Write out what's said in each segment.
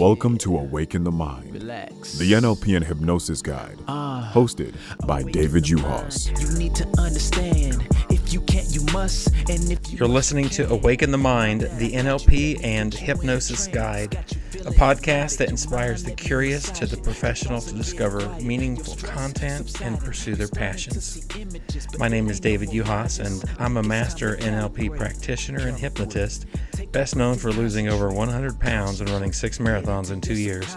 Welcome to Awaken the Mind, Relax. the NLP and Hypnosis Guide, hosted by David Uhas. You need to understand. If you can't, you must. And if You're listening to Awaken the Mind, the NLP and Hypnosis Guide, a podcast that inspires the curious to the professional to discover meaningful content and pursue their passions. My name is David Uhas, and I'm a master NLP practitioner and hypnotist, best known for losing over 100 pounds and running 6 marathons in 2 years.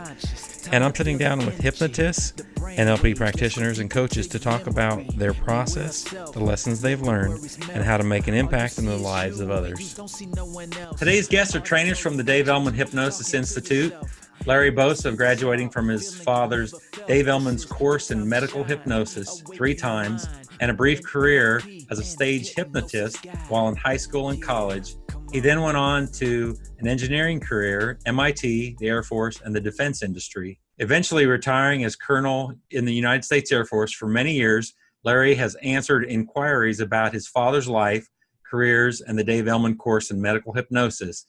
And I'm sitting down with hypnotists, NLP practitioners, and coaches to talk about their process, the lessons they've learned, and how to make an impact in the lives of others. Today's guests are trainers from the Dave Elman Hypnosis Institute. Larry boasts of graduating from his father's Dave Elman's course in medical hypnosis 3 times and a brief career as a stage hypnotist while in high school and college. He then went on to an engineering career, MIT, the Air Force, and the defense industry. Eventually retiring as colonel in the United States Air Force for many years, Larry has answered inquiries about his father's life, careers, and the Dave Elman course in medical hypnosis.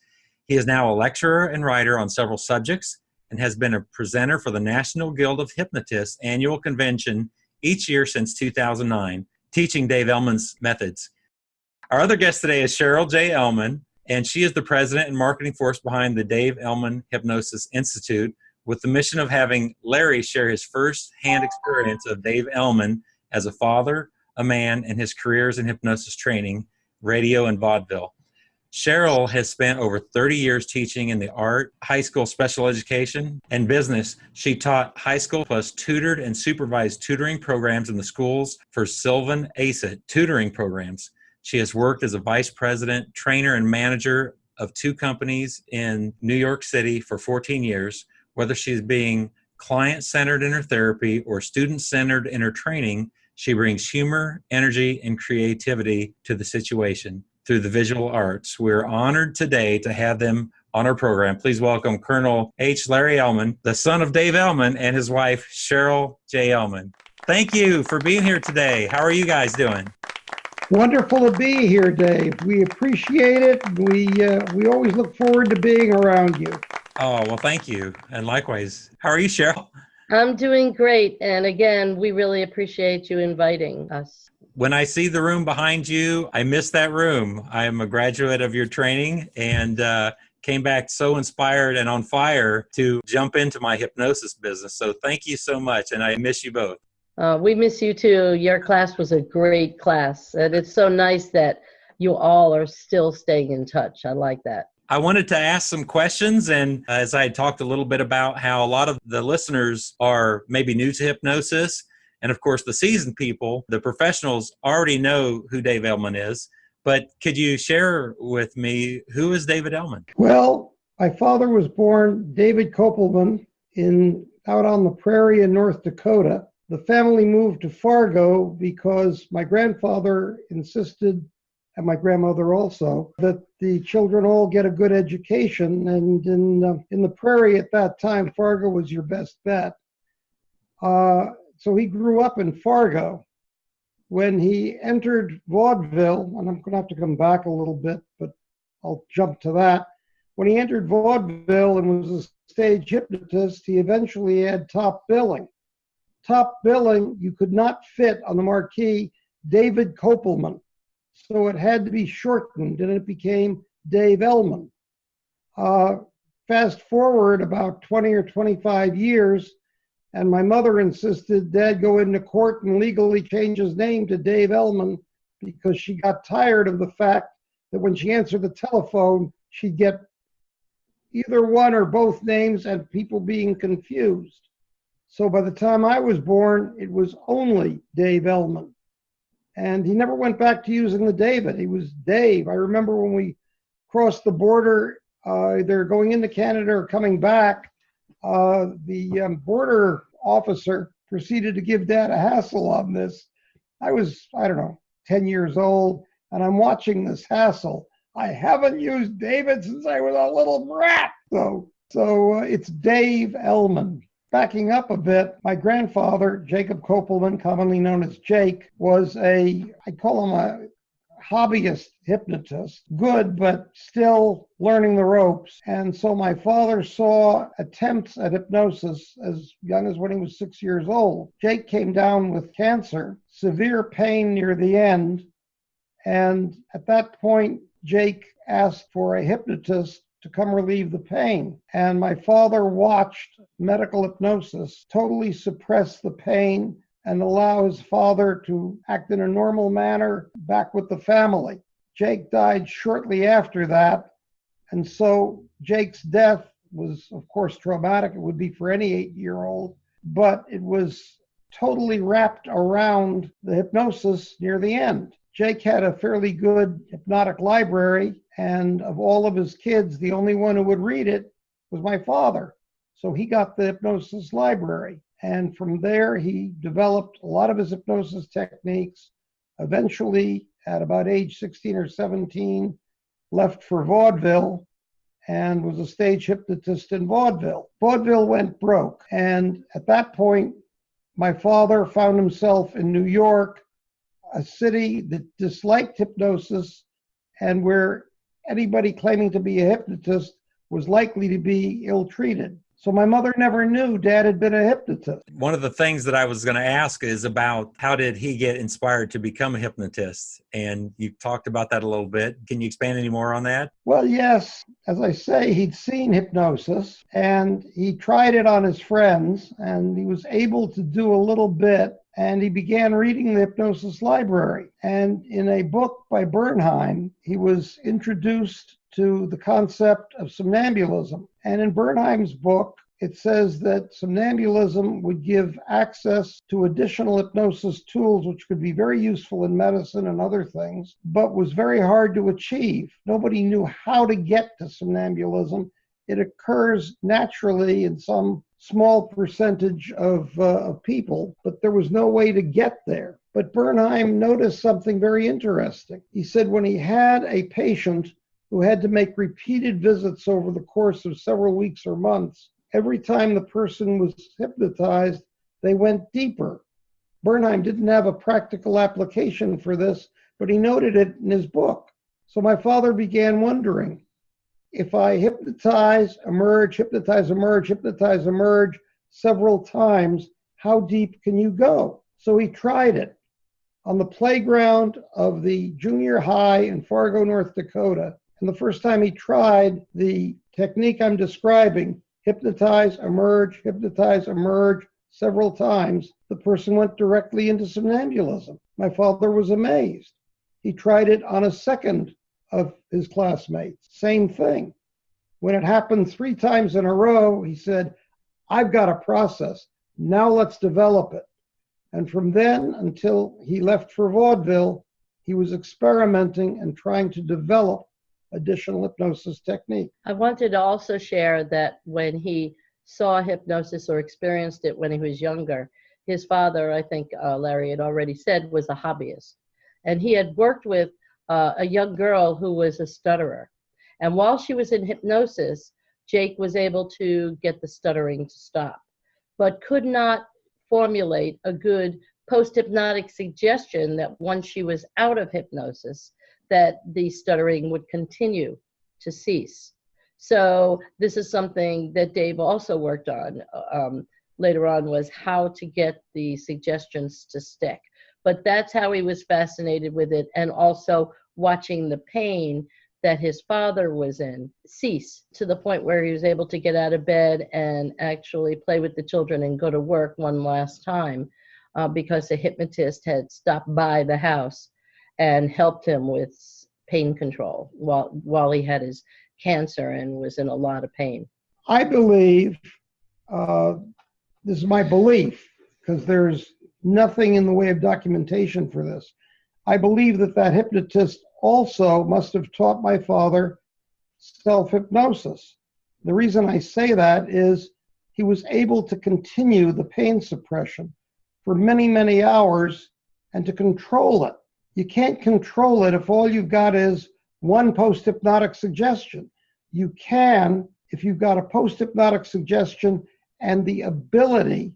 He is now a lecturer and writer on several subjects and has been a presenter for the National Guild of Hypnotists annual convention each year since 2009, teaching Dave Elman's methods. Our other guest today is Cheryl J. Elman, and she is the president and marketing force behind the Dave Elman Hypnosis Institute, with the mission of having Larry share his first-hand experience of Dave Elman as a father, a man, and his careers in hypnosis training, radio, and vaudeville. Cheryl has spent over 30 years teaching in the art, high school special education, and business. She taught high school plus tutored and supervised tutoring programs in the schools for Sylvan ACET tutoring programs. She has worked as a vice president, trainer, and manager of 2 companies in New York City for 14 years. Whether she's being client-centered in her therapy or student-centered in her training, she brings humor, energy, and creativity to the situation through the visual arts. We're honored today to have them on our program. Please welcome Colonel H. Larry Elman, the son of Dave Elman, and his wife, Cheryl J. Elman. Thank you for being here today. How are you guys doing? Wonderful to be here, Dave. We appreciate it. We always look forward to being around you. Oh, well, thank you. And likewise. How are you, Cheryl? I'm doing great. And again, we really appreciate you inviting us. When I see the room behind you, I miss that room. I am a graduate of your training and came back so inspired and on fire to jump into my hypnosis business. So thank you so much. And I miss you both. We miss you too. Your class was a great class. And it's so nice that you all are still staying in touch. I like that. I wanted to ask some questions, and as I had talked a little bit about how a lot of the listeners are maybe new to hypnosis, and of course the seasoned people, the professionals already know who Dave Elman is, but could you share with me, who is David Elman? Well, my father was born David Kopelman out on the prairie in North Dakota. The family moved to Fargo because my grandfather insisted, and my grandmother also, that the children all get a good education. And in the prairie at that time, Fargo was your best bet. So he grew up in Fargo. When he entered vaudeville, and I'm going to have to come back a little bit, but I'll jump to that. When he entered vaudeville and was a stage hypnotist, he eventually had top billing. Top billing, you could not fit on the marquee David Kopelman. So it had to be shortened, and it became Dave Elman. Fast forward about 20 or 25 years, and my mother insisted Dad go into court and legally change his name to Dave Elman because she got tired of the fact that when she answered the telephone, she'd get either one or both names and people being confused. So by the time I was born, it was only Dave Elman. And he never went back to using the David. He was Dave. I remember when we crossed the border, either going into Canada or coming back, the border officer proceeded to give Dad a hassle on this. I was, 10 years old, and I'm watching this hassle. I haven't used David since I was a little brat. So it's Dave Elman. Backing up a bit, my grandfather, Jacob Kopelman, commonly known as Jake, was I call him a hobbyist hypnotist, good, but still learning the ropes. And so my father saw attempts at hypnosis as young as when he was 6 years old. Jake came down with cancer, severe pain near the end. And at that point, Jake asked for a hypnotist to come relieve the pain. And my father watched medical hypnosis totally suppress the pain and allow his father to act in a normal manner back with the family. Jake died shortly after that. And so Jake's death was, of course, traumatic. It would be for any 8-year-old, but it was totally wrapped around the hypnosis near the end. Jake had a fairly good hypnotic library, and of all of his kids, the only one who would read it was my father. So he got the hypnosis library. And from there, he developed a lot of his hypnosis techniques. Eventually, at about age 16 or 17, left for vaudeville and was a stage hypnotist in vaudeville. Vaudeville went broke. And at that point, my father found himself in New York, a city that disliked hypnosis and where anybody claiming to be a hypnotist was likely to be ill-treated. So my mother never knew Dad had been a hypnotist. One of the things that I was going to ask is about how did he get inspired to become a hypnotist? And you talked about that a little bit. Can you expand any more on that? Well, yes. As I say, he'd seen hypnosis and he tried it on his friends and he was able to do a little bit. And he began reading the hypnosis library. And in a book by Bernheim, he was introduced to the concept of somnambulism. And in Bernheim's book, it says that somnambulism would give access to additional hypnosis tools, which could be very useful in medicine and other things, but was very hard to achieve. Nobody knew how to get to somnambulism. It occurs naturally in some small percentage of people, but there was no way to get there. But Bernheim noticed something very interesting. He said when he had a patient who had to make repeated visits over the course of several weeks or months, every time the person was hypnotized, they went deeper. Bernheim didn't have a practical application for this, but he noted it in his book. So my father began wondering, if I hypnotize, emerge, hypnotize, emerge, hypnotize, emerge several times, how deep can you go? So he tried it on the playground of the junior high in Fargo, North Dakota. And the first time he tried the technique I'm describing, hypnotize, emerge, several times, the person went directly into somnambulism. My father was amazed. He tried it on a second of his classmates. Same thing. When it happened 3 times in a row, he said, I've got a process. Now let's develop it. And from then until he left for vaudeville, he was experimenting and trying to develop additional hypnosis technique. I wanted to also share that when he saw hypnosis or experienced it when he was younger, his father, I think Larry had already said, was a hobbyist. And he had worked with a young girl who was a stutterer. And while she was in hypnosis, Jake was able to get the stuttering to stop, but could not formulate a good post-hypnotic suggestion that once she was out of hypnosis, that the stuttering would continue to cease. So this is something that Dave also worked on later on, was how to get the suggestions to stick. But that's how he was fascinated with it, and also watching the pain that his father was in cease to the point where he was able to get out of bed and actually play with the children and go to work one last time because the hypnotist had stopped by the house and helped him with pain control while he had his cancer and was in a lot of pain. I believe, this is my belief, because there's nothing in the way of documentation for this. I believe that hypnotist also must have taught my father self-hypnosis. The reason I say that is he was able to continue the pain suppression for many, many hours and to control it. You can't control it if all you've got is one post-hypnotic suggestion. You can if you've got a post-hypnotic suggestion and the ability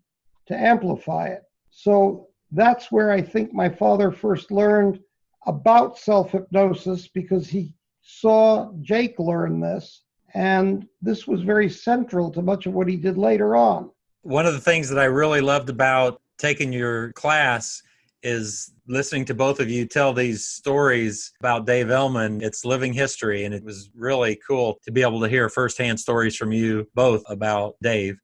to amplify it. So that's where I think my father first learned about self-hypnosis because he saw Jake learn this, and this was very central to much of what he did later on. One of the things that I really loved about taking your class is listening to both of you tell these stories about Dave Elman. It's living history, and it was really cool to be able to hear firsthand stories from you both about Dave.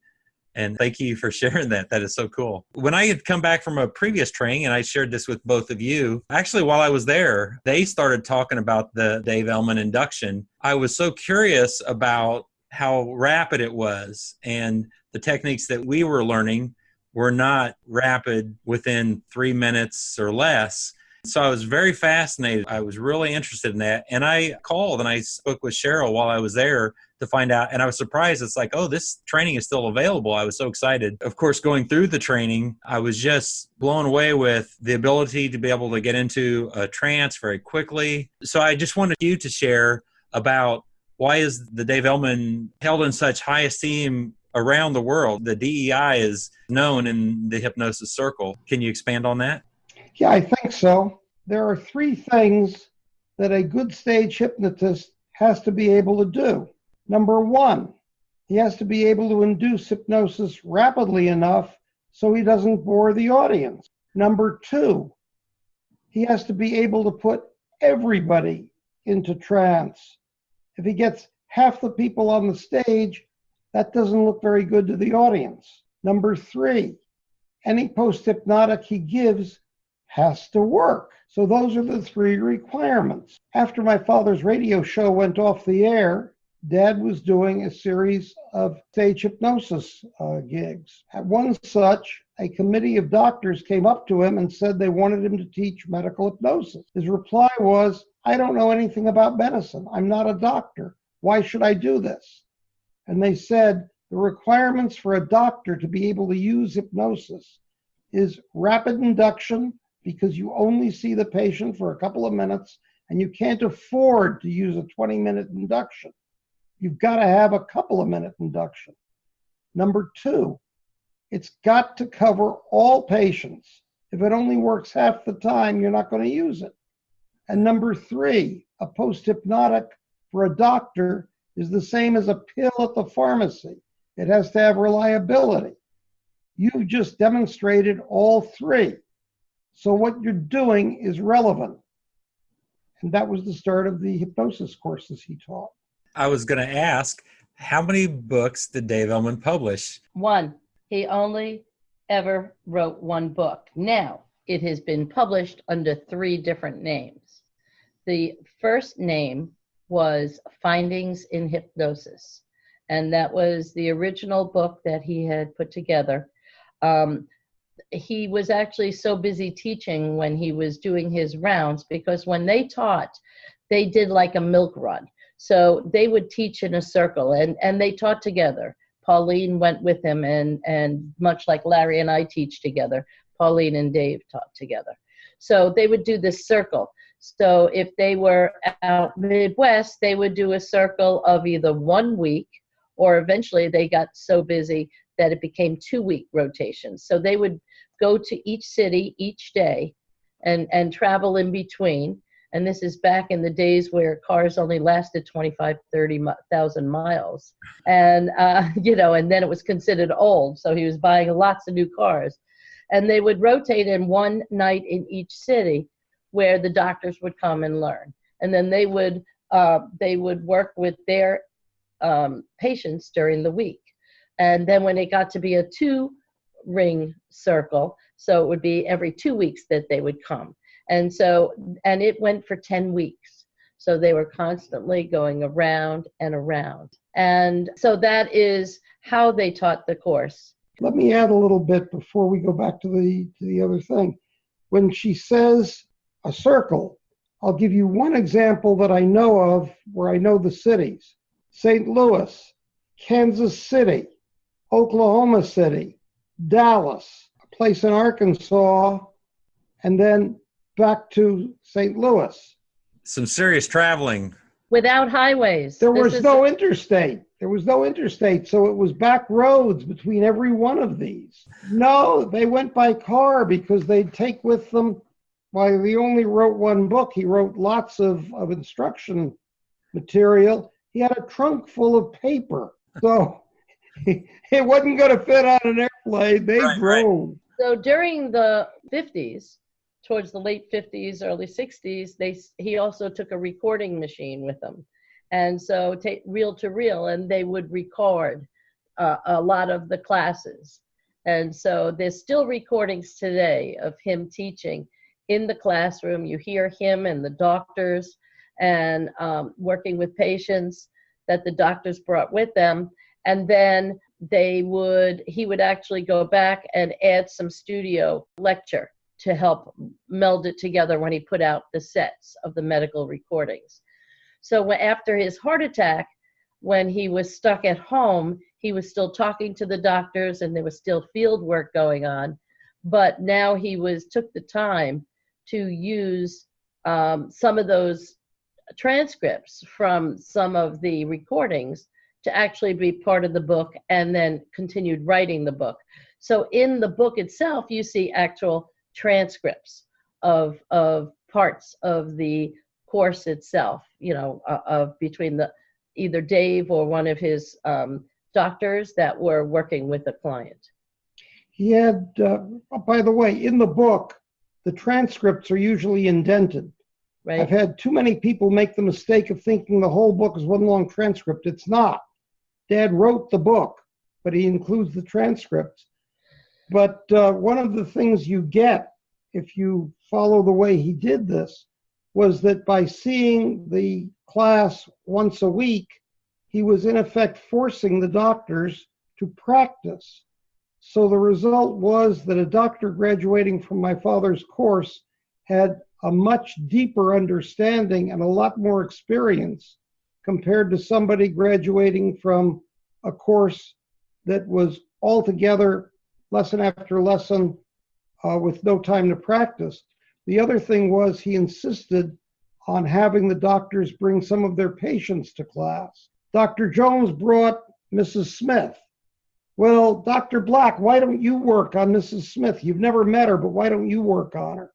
And thank you for sharing that. That is so cool. When I had come back from a previous training, and I shared this with both of you, actually while I was there, they started talking about the Dave Elman Induction. I was so curious about how rapid it was, and the techniques that we were learning were not rapid within 3 minutes or less. So I was very fascinated. I was really interested in that. And I called and I spoke with Cheryl while I was there to find out. And I was surprised. It's like, oh, this training is still available. I was so excited. Of course, going through the training, I was just blown away with the ability to be able to get into a trance very quickly. So I just wanted you to share about why is the Dave Elman held in such high esteem around the world. The DEI is known in the hypnosis circle. Can you expand on that? Yeah, I think so. There are 3 things that a good stage hypnotist has to be able to do. Number 1, he has to be able to induce hypnosis rapidly enough so he doesn't bore the audience. Number 2, he has to be able to put everybody into trance. If he gets half the people on the stage, that doesn't look very good to the audience. Number 3, any post-hypnotic he gives has to work. So those are the 3 requirements. After my father's radio show went off the air, Dad was doing a series of stage hypnosis gigs. At one such, a committee of doctors came up to him and said they wanted him to teach medical hypnosis. His reply was, I don't know anything about medicine. I'm not a doctor. Why should I do this? And they said, the requirements for a doctor to be able to use hypnosis is rapid induction, because you only see the patient for a couple of minutes, and you can't afford to use a 20-minute induction. You've got to have a couple of minute induction. Number 2, it's got to cover all patients. If it only works half the time, you're not going to use it. And number 3, a post-hypnotic for a doctor is the same as a pill at the pharmacy. It has to have reliability. You've just demonstrated all 3. So what you're doing is relevant. And that was the start of the hypnosis courses he taught. I was going to ask, how many books did Dave Elman publish? 1. He only ever wrote 1 book. Now, it has been published under 3 different names. The first name was Findings in Hypnosis, and that was the original book that he had put together. He was actually so busy teaching when he was doing his rounds, because when they taught, they did like a milk run. So they would teach in a circle, and they taught together. Pauline went with him, and much like Larry and I teach together, Pauline and Dave taught together. So they would do this circle. So if they were out Midwest, they would do a circle of either 1 week, or eventually they got so busy that it became 2-week rotations. So they would go to each city each day and travel in between. And this is back in the days where cars only lasted 30,000 miles. And, and then it was considered old. So he was buying lots of new cars. And they would rotate in 1 night in each city where the doctors would come and learn. And then they would work with their patients during the week. And then when it got to be a 2-ring circle, so it would be every 2 weeks that they would come. And it went for 10 weeks. So they were constantly going around and around. And so that is how they taught the course. Let me add a little bit before we go back to the other thing. When she says a circle, I'll give you one example that I know of where I know the cities. St. Louis, Kansas City, Oklahoma City, Dallas, a place in Arkansas, and then back to St. Louis. Some serious traveling. Without highways. There was no interstate. There was no interstate, so it was back roads between every one of these. No, they went by car because they'd take with them while he only wrote one book, he wrote lots of instruction material. He had a trunk full of paper. So it wasn't going to fit on an airplane. They drove. So during the 50s, towards the late 50s, early 60s, he also took a recording machine with him. And so reel to reel, and they would record a lot of the classes. And so there's still recordings today of him teaching in the classroom. You hear him and the doctors and working with patients that the doctors brought with them. And then he would actually go back and add some studio lecture to help meld it together when he put out the sets of the medical recordings. So after his heart attack, when he was stuck at home, he was still talking to the doctors and there was still field work going on. But now he took the time to use some of those transcripts from some of the recordings to actually be part of the book, and then continued writing the book. So in the book itself, you see actual transcripts of parts of the course itself, of between either Dave or one of his doctors that were working with a client. He had, by the way, in the book, the transcripts are usually indented. Right. I've had too many people make the mistake of thinking the whole book is one long transcript. It's not. Dad wrote the book, but he includes the transcripts. But one of the things you get, if you follow the way he did this, was that by seeing the class once a week, he was in effect forcing the doctors to practice. So the result was that a doctor graduating from my father's course had a much deeper understanding and a lot more experience compared to somebody graduating from a course that was altogether lesson after lesson with no time to practice. The other thing was he insisted on having the doctors bring some of their patients to class. Dr. Jones brought Mrs. Smith. Well, Dr. Black, why don't you work on Mrs. Smith? You've never met her, but why don't you work on her?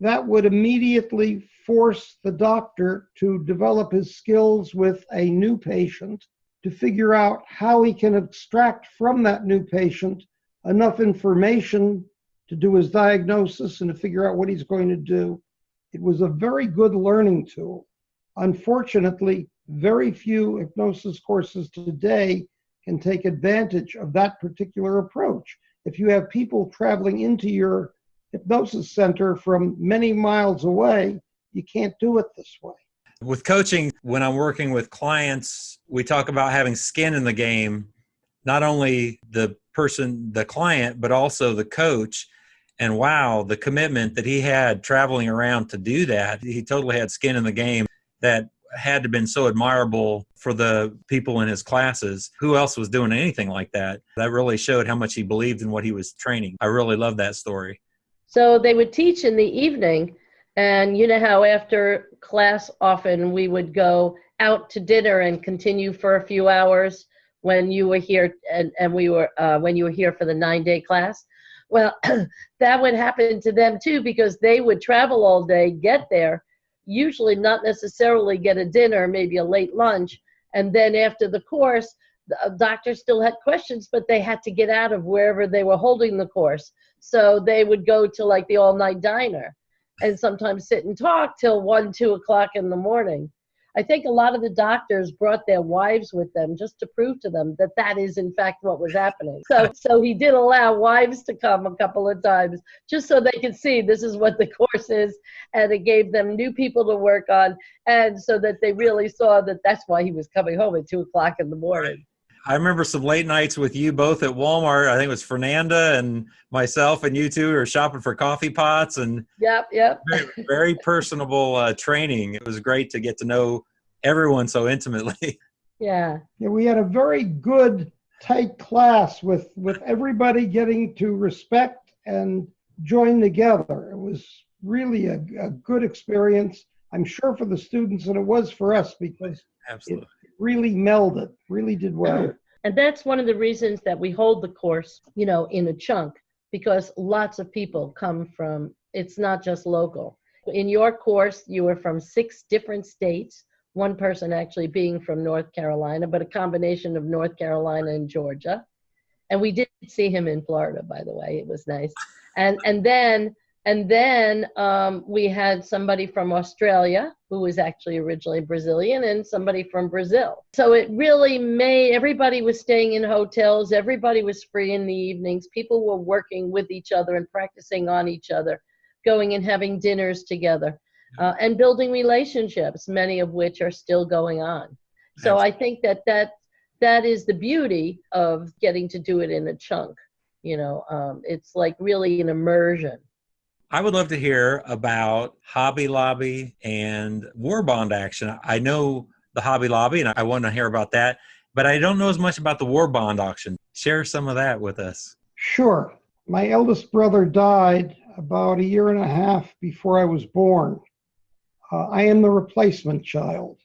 That would immediately force the doctor to develop his skills with a new patient, to figure out how he can extract from that new patient enough information to do his diagnosis and to figure out what he's going to do. It was a very good learning tool. Unfortunately, very few hypnosis courses today can take advantage of that particular approach. If you have people traveling into your hypnosis center from many miles away, you can't do it this way. With coaching, when I'm working with clients, we talk about having skin in the game, not only the person, the client, but also the coach. And wow, the commitment that he had traveling around to do that, he totally had skin in the game that had to have been so admirable for the people in his classes. Who else was doing anything like that? That really showed how much he believed in what he was training. I really love that story. So they would teach in the evening, and you know how after class often we would go out to dinner and continue for a few hours when you were here, and we were when you were here for the 9-day class. Well, that would happen to them too, because they would travel all day, get there, usually not necessarily get a dinner, maybe a late lunch, and then after the course, the doctor still had questions, but they had to get out of wherever they were holding the course. So they would go to like the all-night diner and sometimes sit and talk till 1, 2 o'clock in the morning. I think a lot of the doctors brought their wives with them just to prove to them that that is in fact what was happening. So he did allow wives to come a couple of times just so they could see this is what the course is, and it gave them new people to work on, and so that they really saw that that's why he was coming home at 2 o'clock in the morning. I remember some late nights with you both at Walmart. I think it was Fernanda and myself, and you two were shopping for coffee pots, and Yep. very, very personable training. It was great to get to know everyone so intimately. Yeah, we had a very good, tight class with everybody getting to respect and join together. It was really a good experience, I'm sure, for the students, and it was for us, because Absolutely. It really melded, really did well. and that's one of the reasons that we hold the course, in a chunk, because lots of people come from, it's not just local. In your course, you were from 6 different states, one person actually being from North Carolina, but a combination of North Carolina and Georgia. And we did see him in Florida, by the way. It was nice. And then we had somebody from Australia who was actually originally Brazilian, and somebody from Brazil. So it really everybody was staying in hotels. Everybody was free in the evenings. People were working with each other and practicing on each other, going and having dinners together, and building relationships, many of which are still going on. So I think that is the beauty of getting to do it in a chunk. It's like really an immersion. I would love to hear about Hobby Lobby and War Bond Action. I know the Hobby Lobby, and I want to hear about that, but I don't know as much about the War Bond Auction. Share some of that with us. Sure. My eldest brother died about 1.5 years before I was born. I am the replacement child.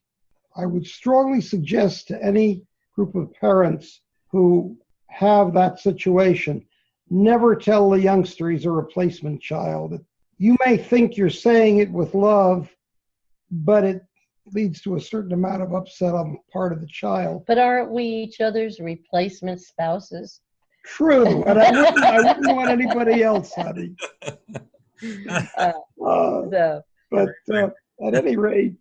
I would strongly suggest to any group of parents who have that situation, never tell the youngster he's a replacement child. You may think you're saying it with love, but it leads to a certain amount of upset on the part of the child. But aren't we each other's replacement spouses? True, and I wouldn't want anybody else, honey. But at any rate,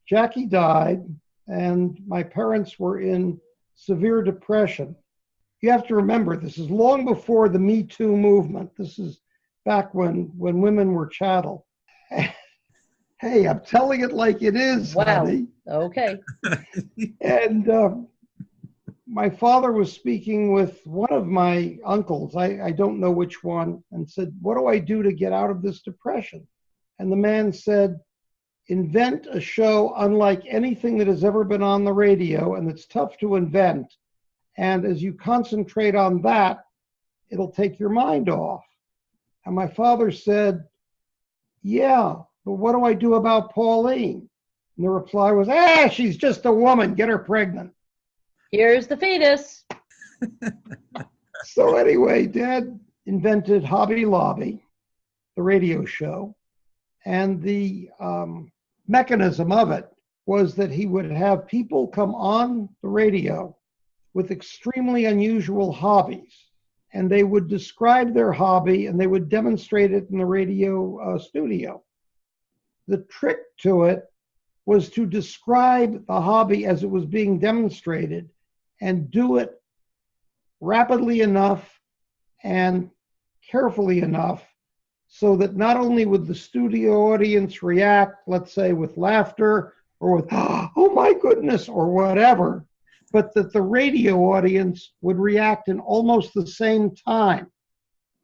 Jackie died, and my parents were in severe depression. You have to remember, this is long before the Me Too movement. This is back when women were chattel. Hey, I'm telling it like it is, wow. Honey. Okay. And my father was speaking with one of my uncles, I don't know which one, and said, what do I do to get out of this depression? And the man said, invent a show unlike anything that has ever been on the radio, and it's tough to invent. And as you concentrate on that, it'll take your mind off. And my father said, yeah, but what do I do about Pauline? And the reply was, she's just a woman, get her pregnant. Here's the fetus. So anyway, Dad invented Hobby Lobby, the radio show, and the mechanism of it was that he would have people come on the radio with extremely unusual hobbies, and they would describe their hobby and they would demonstrate it in the radio studio. The trick to it was to describe the hobby as it was being demonstrated and do it rapidly enough and carefully enough so that not only would the studio audience react, let's say with laughter or with, oh my goodness, or whatever, but that the radio audience would react in almost the same time.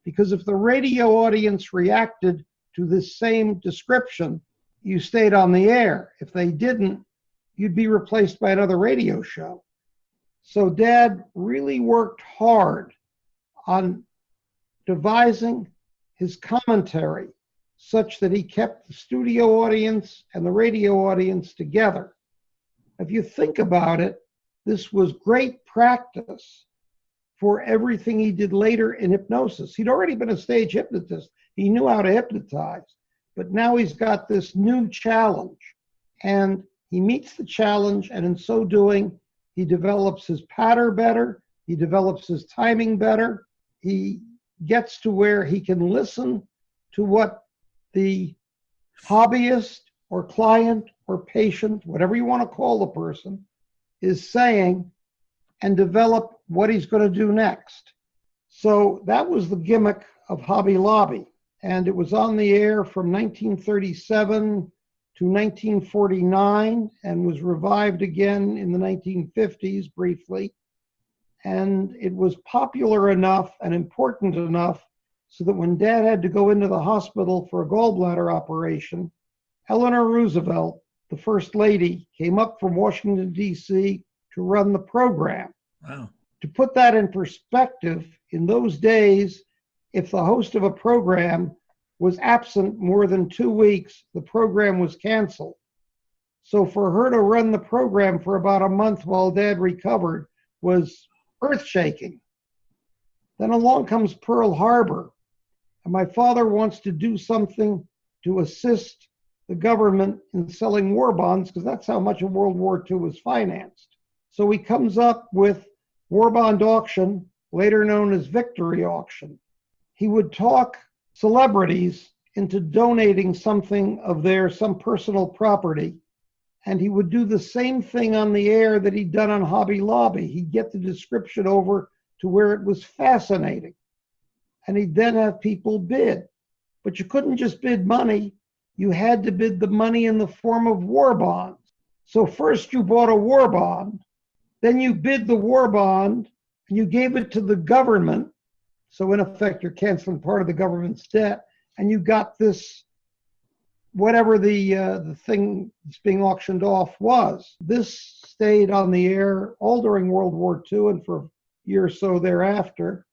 Because if the radio audience reacted to this same description, you stayed on the air. If they didn't, you'd be replaced by another radio show. So Dad really worked hard on devising his commentary such that he kept the studio audience and the radio audience together. If you think about it, this was great practice for everything he did later in hypnosis. He'd already been a stage hypnotist. He knew how to hypnotize, but now he's got this new challenge, and he meets the challenge, and in so doing, he develops his patter better, he develops his timing better, he gets to where he can listen to what the hobbyist or client or patient, whatever you want to call the person, is saying, and develop what he's going to do next. So that was the gimmick of Hobby Lobby. And it was on the air from 1937 to 1949 and was revived again in the 1950s briefly. And it was popular enough and important enough so that when Dad had to go into the hospital for a gallbladder operation, Eleanor Roosevelt, the First Lady, came up from Washington, D.C. to run the program. Wow. To put that in perspective, in those days, if the host of a program was absent more than 2 weeks, the program was canceled. So for her to run the program for about a month while Dad recovered was earth-shaking. Then along comes Pearl Harbor, and my father wants to do something to assist the government in selling war bonds, because that's how much of World War II was financed. So he comes up with war bond auction, later known as victory auction. He would talk celebrities into donating something of some personal property, and he would do the same thing on the air that he'd done on Hobby Lobby. He'd get the description over to where it was fascinating, and he'd then have people bid. But you couldn't just bid money. You had to bid the money in the form of war bonds. So first you bought a war bond, then you bid the war bond, and you gave it to the government. So in effect, you're canceling part of the government's debt, and you got this, whatever the thing that's being auctioned off was. This stayed on the air all during World War II and for a year or so thereafter,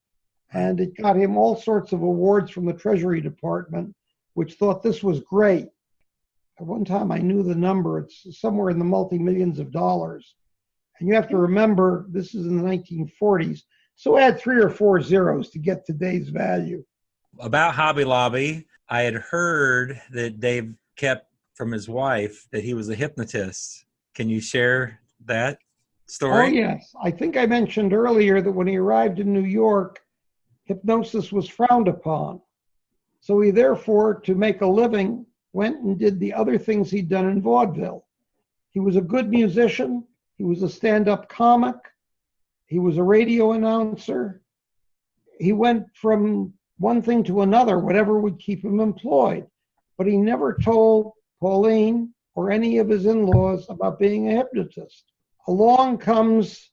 and it got him all sorts of awards from the Treasury Department, which thought this was great. At one time, I knew the number. It's somewhere in the multi-millions of dollars. And you have to remember, this is in the 1940s, so add 3 or 4 zeros to get today's value. About Hobby Lobby, I had heard that Dave kept from his wife that he was a hypnotist. Can you share that story? Oh, yes. I think I mentioned earlier that when he arrived in New York, hypnosis was frowned upon. So he therefore, to make a living, went and did the other things he'd done in vaudeville. He was a good musician. He was a stand-up comic. He was a radio announcer. He went from one thing to another, whatever would keep him employed. But he never told Pauline or any of his in-laws about being a hypnotist. Along comes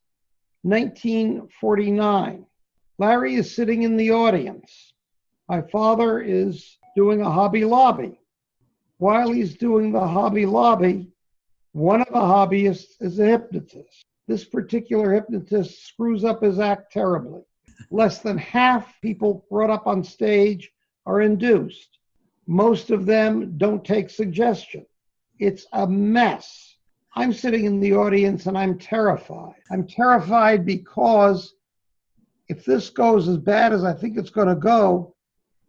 1949. Larry is sitting in the audience. My father is doing a Hobby Lobby. While he's doing the Hobby Lobby, one of the hobbyists is a hypnotist. This particular hypnotist screws up his act terribly. Less than half people brought up on stage are induced. Most of them don't take suggestion. It's a mess. I'm sitting in the audience and I'm terrified. I'm terrified because if this goes as bad as I think it's going to go,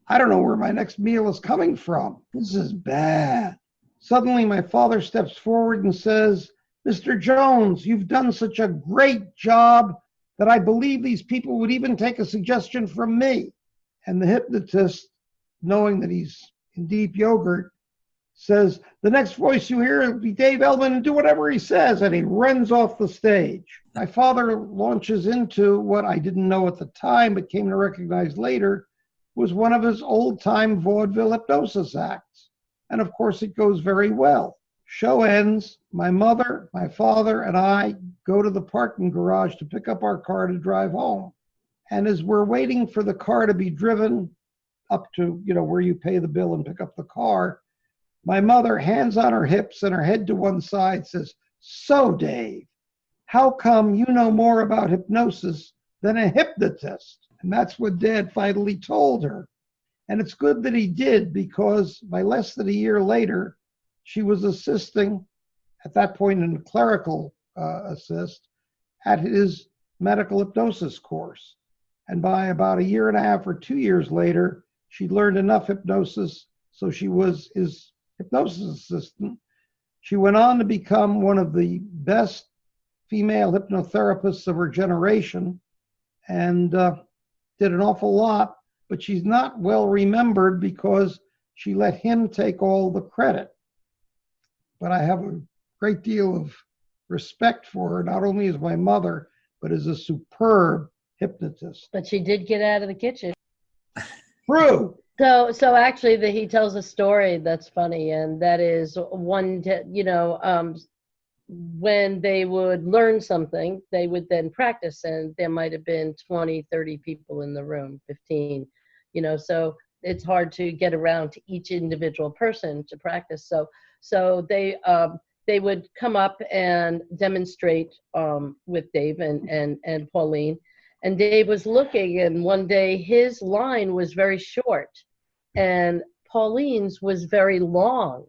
I don't know where my next meal is coming from. This is bad. Suddenly, my father steps forward and says, "Mr. Jones, you've done such a great job that I believe these people would even take a suggestion from me." And the hypnotist, knowing that he's in deep yogurt, says, "The next voice you hear will be Dave Elman, and do whatever he says." And he runs off the stage. My father launches into what I didn't know at the time, but came to recognize later, was one of his old-time vaudeville hypnosis acts. And of course, it goes very well. Show ends. My mother, my father, and I go to the parking garage to pick up our car to drive home. And as we're waiting for the car to be driven up to, where you pay the bill and pick up the car, my mother, hands on her hips and her head to one side, says, "So, Dave, how come you know more about hypnosis than a hypnotist?" And that's what Dad finally told her. And it's good that he did, because by less than a year later, she was assisting, at that point in a clerical assist, at his medical hypnosis course. And by about a year and a half or 2 years later, she learned enough hypnosis, so she was his hypnosis assistant. She went on to become one of the best female hypnotherapists of her generation, and did an awful lot, but she's not well remembered because she let him take all the credit. But I have a great deal of respect for her, not only as my mother, but as a superb hypnotist. But she did get out of the kitchen. True. So actually, he tells a story that's funny, and that is when they would learn something, they would then practice, and there might have been 20, 30 people in the room, 15, so it's hard to get around to each individual person to practice. So they would come up and demonstrate with Dave and Pauline. And Dave was looking, and one day his line was very short, and Pauline's was very long.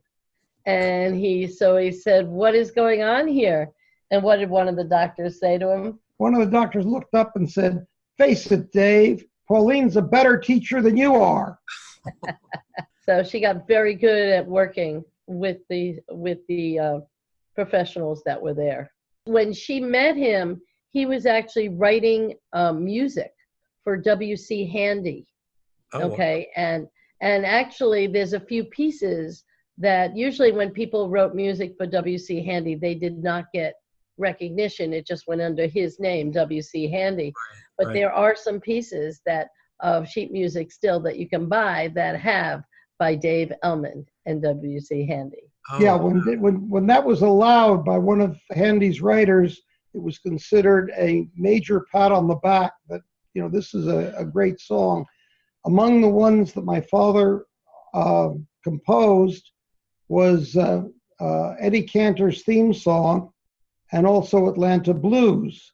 And he said, "What is going on here?" And what did one of the doctors say to him? One of the doctors looked up and said, "Face it, Dave, Pauline's a better teacher than you are." So she got very good at working with the professionals that were there. When she met him, he was actually writing music for W.C. Handy. Oh, Okay, and actually, there's a few pieces that usually when people wrote music for W.C. Handy, they did not get recognition. It just went under his name, W.C. Handy. But there are some pieces that of sheet music still that you can buy that have by Dave Elman and W.C. Handy. Oh. Yeah, when that was allowed by one of Handy's writers, it was considered a major pat on the back that, this is a great song. Among the ones that my father composed was Eddie Cantor's theme song and also Atlanta Blues.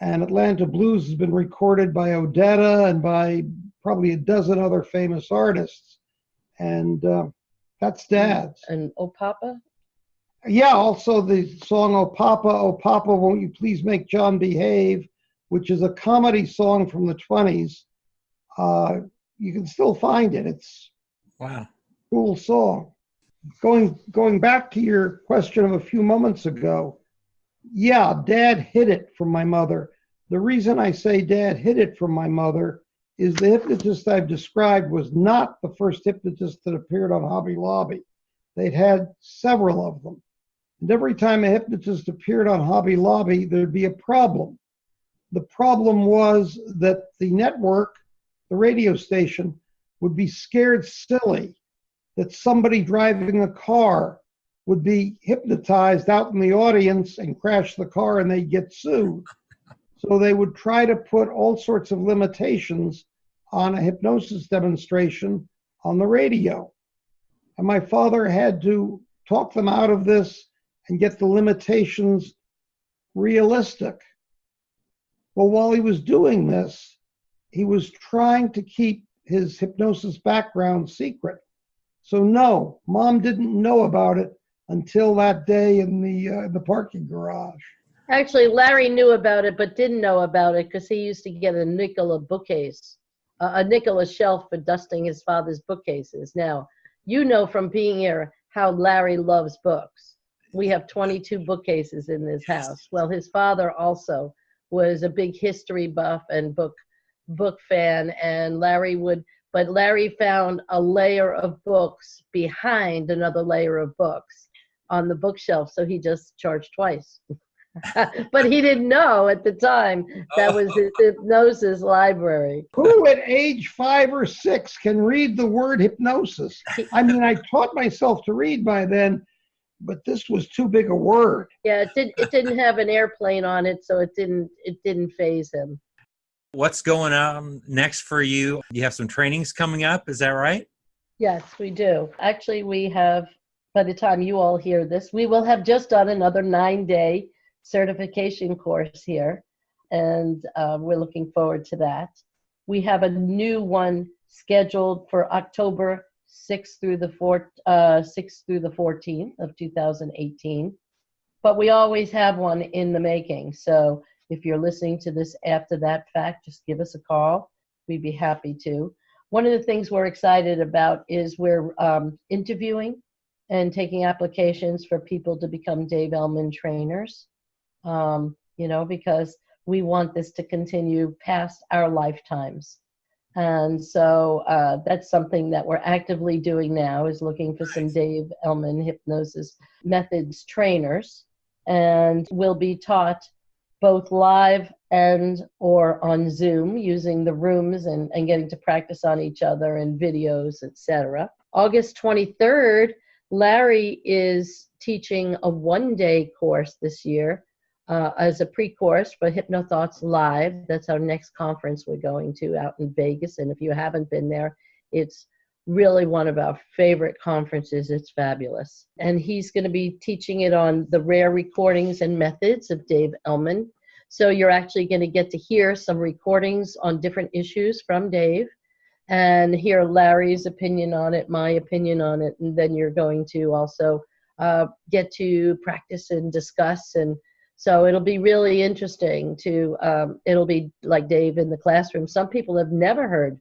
And Atlanta Blues has been recorded by Odetta and by probably a dozen other famous artists. And that's Dad's. And Oh Papa? Yeah, also the song Oh Papa, Won't You Please Make John Behave, which is a comedy song from the 20s. You can still find it. It's wow, a cool song. Going back to your question of a few moments ago, yeah, Dad hid it from my mother. The reason I say Dad hid it from my mother is the hypnotist I've described was not the first hypnotist that appeared on Hobby Lobby. They'd had several of them. And every time a hypnotist appeared on Hobby Lobby, there'd be a problem. The problem was that the network, the radio station, would be scared silly that somebody driving a car would be hypnotized out in the audience and crash the car and they'd get sued. So they would try to put all sorts of limitations on a hypnosis demonstration on the radio. And my father had to talk them out of this and get the limitations realistic. Well, while he was doing this, he was trying to keep his hypnosis background secret. So no, Mom didn't know about it until that day in the parking garage. Actually, Larry knew about it, but didn't know about it because he used to get a nickel a bookcase, a nickel a shelf for dusting his father's bookcases. Now, you know from being here how Larry loves books. We have 22 bookcases in this house. Well, his father also was a big history buff and book fan, and Larry found a layer of books behind another layer of books on the bookshelf, so he just charged twice. But he didn't know at the time that was his hypnosis library. Who at age 5 or 6 can read the word hypnosis? I mean, I taught myself to read by then, but this was too big a word. Yeah, it didn't have an airplane on it, so it didn't faze him. What's going on next for you? You have some trainings coming up, is that right? Yes, we do. Actually, we have, by the time you all hear this, we will have just done another 9-day certification course here, and we're looking forward to that. We have a new one scheduled for October 6th through the 14th of 2018, but we always have one in the making. So if you're listening to this after that fact, just give us a call. We'd be happy to. One of the things we're excited about is we're interviewing and taking applications for people to become Dave Elman trainers. Because we want this to continue past our lifetimes. And so that's something that we're actively doing now, is looking for some Dave Elman hypnosis methods trainers, and will be taught both live and or on Zoom, using the rooms and getting to practice on each other and videos, etc. August 23rd, Larry is teaching a 1-day course this year as a pre-course for HypnoThoughts Live. That's our next conference we're going to out in Vegas. And if you haven't been there, it's really one of our favorite conferences. It's fabulous. And he's going to be teaching it on the rare recordings and methods of Dave Elman. So you're actually going to get to hear some recordings on different issues from Dave and hear Larry's opinion on it, my opinion on it. And then you're going to also get to practice and discuss. And so it'll be really interesting it'll be like Dave in the classroom. Some people have never heard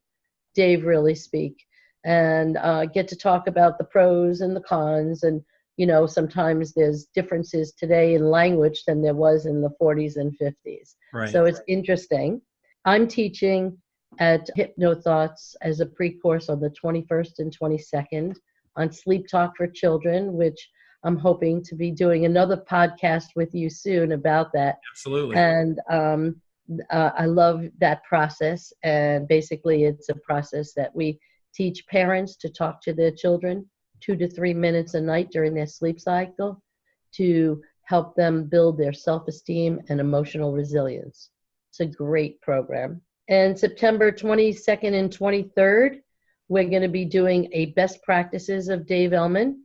Dave really speak. and get to talk about the pros and the cons. And, you know, sometimes there's differences today in language than there was in the 40s and 50s. Right. So it's interesting. I'm teaching at HypnoThoughts as a pre-course on the 21st and 22nd on sleep talk for children, which I'm hoping to be doing another podcast with you soon about that. Absolutely. And I love that process. And basically, it's a process that we teach parents to talk to their children 2 to 3 minutes a night during their sleep cycle to help them build their self-esteem and emotional resilience. It's a great program. And September 22nd and 23rd, we're going to be doing a best practices of Dave Elman,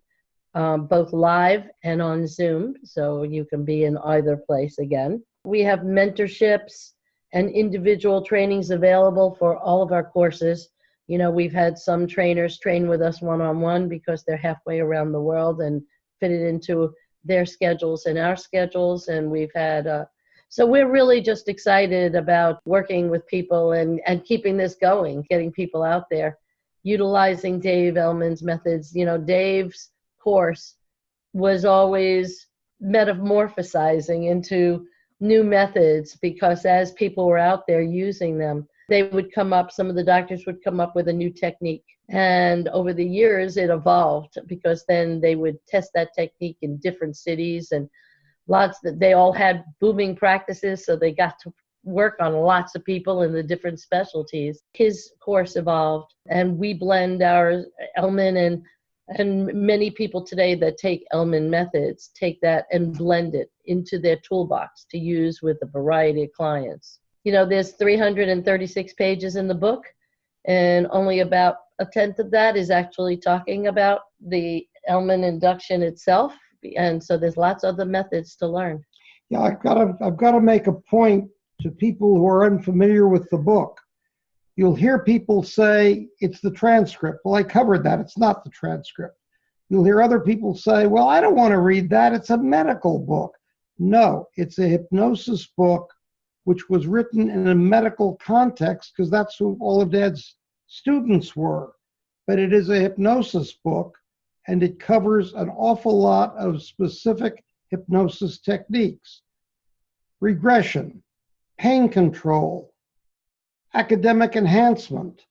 both live and on Zoom, so you can be in either place again. We have mentorships and individual trainings available for all of our courses. You know, we've had some trainers train with us one-on-one because they're halfway around the world and fit it into their schedules and our schedules. And we've had, so we're really just excited about working with people and keeping this going, getting people out there, utilizing Dave Elman's methods. You know, Dave's course was always metamorphosizing into new methods because as people were out there using them, they would come up, some of the doctors would come up with a new technique. And over the years, it evolved because then they would test that technique in different cities and they all had booming practices. So they got to work on lots of people in the different specialties. His course evolved and we blend our Elman and many people today that take Elman methods take that and blend it into their toolbox to use with a variety of clients. You know, there's 336 pages in the book, and only about a tenth of that is actually talking about the Elman induction itself. And so there's lots of other methods to learn. Yeah, I've got to make a point to people who are unfamiliar with the book. You'll hear people say it's the transcript. Well, I covered that. It's not the transcript. You'll hear other people say, well, I don't want to read that. It's a medical book. No, it's a hypnosis book, which was written in a medical context because that's who all of Dad's students were. But it is a hypnosis book, and it covers an awful lot of specific hypnosis techniques. Regression, pain control, academic enhancement,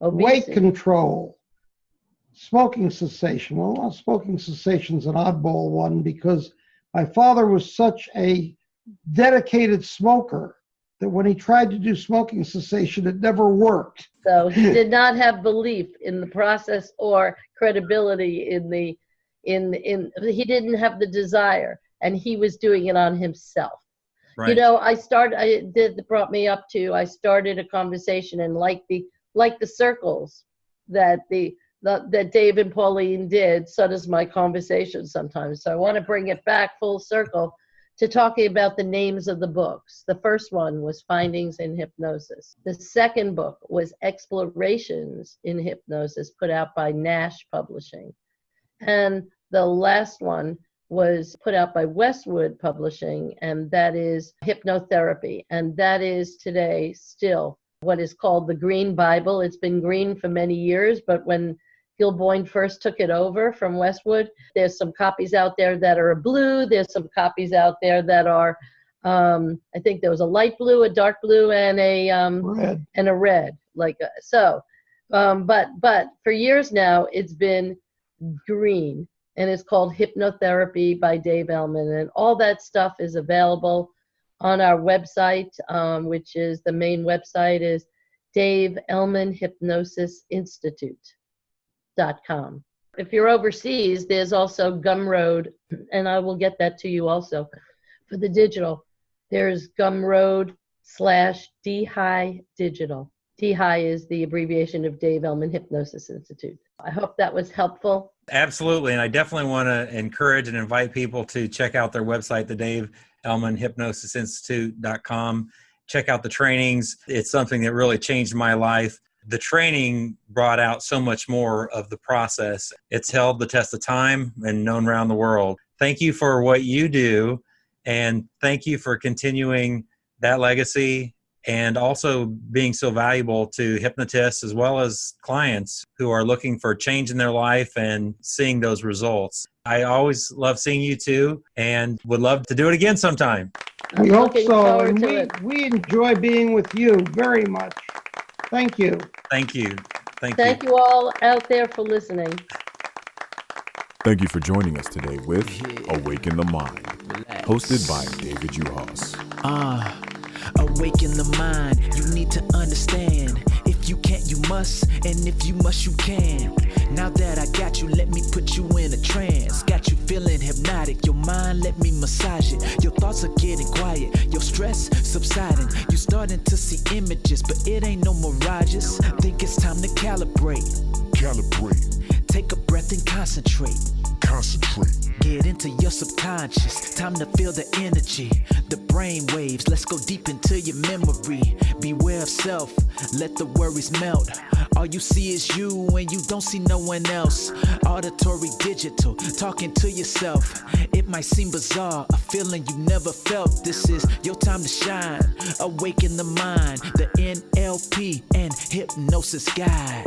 Obesity. weight control, smoking cessation. Well, smoking cessation's an oddball one because my father was such a dedicated smoker that when he tried to do smoking cessation, it never worked. So he did not have belief in the process or credibility he didn't have the desire, and he was doing it on himself. Right. You know, I started a conversation and like the circles that that Dave and Pauline did, so does my conversation sometimes. So I want to bring it back full circle to talking about the names of the books. The first one was Findings in Hypnosis. The second book was Explorations in Hypnosis, put out by Nash Publishing. And the last one was put out by Westwood Publishing, and that is Hypnotherapy. And that is today still what is called the Green Bible. It's been green for many years, but when Gil Boyne first took it over from Westwood, there's some copies out there that are blue. There's some copies out there that are, I think there was a light blue, a dark blue, and Red. And a red. But for years now, it's been green, and it's called Hypnotherapy by Dave Elman, and all that stuff is available on our website, which is the main website is Dave Elman Hypnosis Institute.com. If you're overseas, there's also Gumroad, and I will get that to you also. For the digital, there's Gumroad/DHI Digital. DHI is the abbreviation of Dave Elman Hypnosis Institute. I hope that was helpful. Absolutely. And I definitely want to encourage and invite people to check out their website, the Dave Elman Hypnosis Institute.com. Check out the trainings. It's something that really changed my life. The training brought out so much more of the process. It's held the test of time and known around the world. Thank you for what you do, and thank you for continuing that legacy and also being so valuable to hypnotists as well as clients who are looking for change in their life and seeing those results. I always love seeing you two and would love to do it again sometime. We hope Looking so, forward and to we, it. we enjoy being with you very much. Thank you. Thank you. Thank you all out there for listening. Thank you for joining us today with Awaken the Mind, hosted by David Uhas. Awaken the mind, you need to understand. If you can't, you must, and if you must, you can. Now that I got you, let me put you in a trance. Got you feeling hypnotic, your mind, let me massage it. Your thoughts are getting quiet, your stress subsiding. You starting to see images, but it ain't no mirages. Think it's time to calibrate. Take a breath and concentrate. Get into your subconscious. Time to feel the energy, the brain waves. Let's go deep into your memory. Beware of self, let the worries melt. All you see is you and you don't see no one else. Auditory digital, talking to yourself. It might seem bizarre, a feeling you never felt. This is your time to shine. Awaken the mind, the NLP and hypnosis guide.